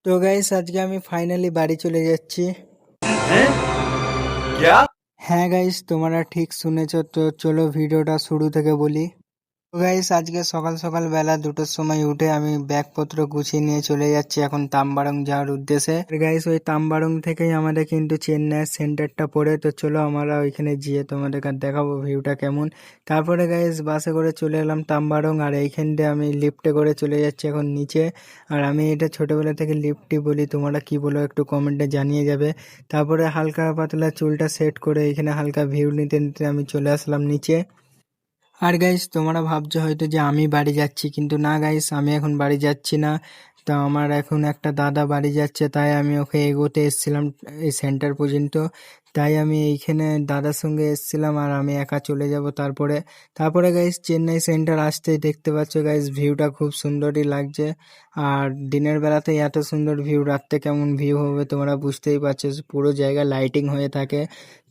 তো গাইস আজকে আমি ফাইনালি বাড়ি চলে যাচ্ছি। हैं क्या। হ্যাঁ গাইস, তোমরা ঠিক শুনেছো। তো চলো ভিডিওটা শুরু থেকে বলি। তো গাইস আজকে সকাল সকাল বেলা 2টোর সময় উঠে আমি ব্যাগপত্র গুছিয়ে নিয়ে চলে যাচ্ছি এখন তাম্বারং যাওয়ার উদ্দেশ্যে। গাইস ওই তাম্বারং থেকেই আমাদের কিন্তু চেন্নাইয়ের সেন্টারটা পড়ে। তো চলো আমরা ওইখানে গিয়ে তোমাদেরকে দেখাবো ভিউটা কেমন। তারপরে গাইস বাসে করে চলে এলাম তাম্বারং, আর এইখান দিয়ে আমি লিফটে করে চলে যাচ্ছি এখন নিচে। আর আমি এটা ছোটবেলা থেকে লিফটই বলি, তোমরা কি বলো একটু কমেন্টে জানিয়ে যাবে। তারপরে হালকা পাতলা চুলটা সেট করে এখানে হালকা ভিউ নিতে নিতে আমি চলে আসলাম নিচে। আর গাইস তোমরা ভাবছো হয়তো যে আমি বাড়ি যাচ্ছি, কিন্তু না গাইস, আমি এখন বাড়ি যাচ্ছি না। তো আমার এখন একটা দাদা বাড়ি যাচ্ছে, তাই আমি ওকে এগোতে এসেছিলাম এই সেন্টার পর্যন্ত। তাই আমি এইখানে দাদার সঙ্গে এসেছিলাম, আর আমি একা চলে যাব তারপরে। তারপরে গাইস চেন্নাই সেন্টার আসতেই দেখতে পাচ্ছ গাইস ভিউটা খুব সুন্দরই লাগছে। আর দিনের বেলাতে এত সুন্দর ভিউ, রাত্রে কেমন ভিউ হবে তোমরা বুঝতেই পারছো, পুরো জায়গা লাইটিং হয়ে থাকে।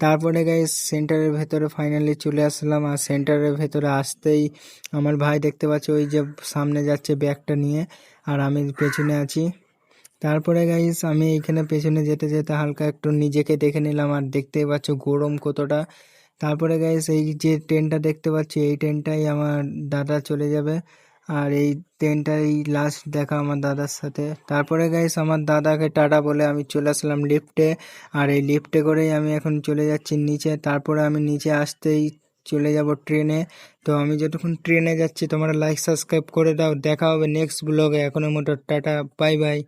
তারপরে গাইস সেন্টারের ভেতরে ফাইনালি চলে আসলাম, আর সেন্টারের ভেতরে আসতেই আমার ভাই দেখতে পাচ্ছি ওই যে সামনে যাচ্ছে ব্যাগটা নিয়ে, আর আমি পেছনে আছি। তারপরে গাইস আমি এইখানে পেছনে যেতে যেতে হালকা একটু নিজেকে দেখে নিলাম, আর দেখতেই পাচ্ছ গরম কতটা। তারপরে গাইস এই যে ট্রেনটা দেখতে পাচ্ছি, এই ট্রেনটাই আমার দাদা চলে যাবে, আর এই ট্রেনটাই লাস্ট দেখা আমার দাদার সাথে। তারপরে গাইস আমার দাদাকে টাটা বলে আমি চলে আসলাম লিফটে, আর এই লিফটে করেই আমি এখন চলে যাচ্ছি নিচে। তারপরে আমি নিচে আসতেই চলে যাব ট্রেনে। তো আমি যতক্ষণ ট্রেনে যাচ্ছি তোমরা লাইক সাবস্ক্রাইব করে দাও, দেখা হবে নেক্সট ব্লগে। এখনের মতো টাটা, বাই বাই।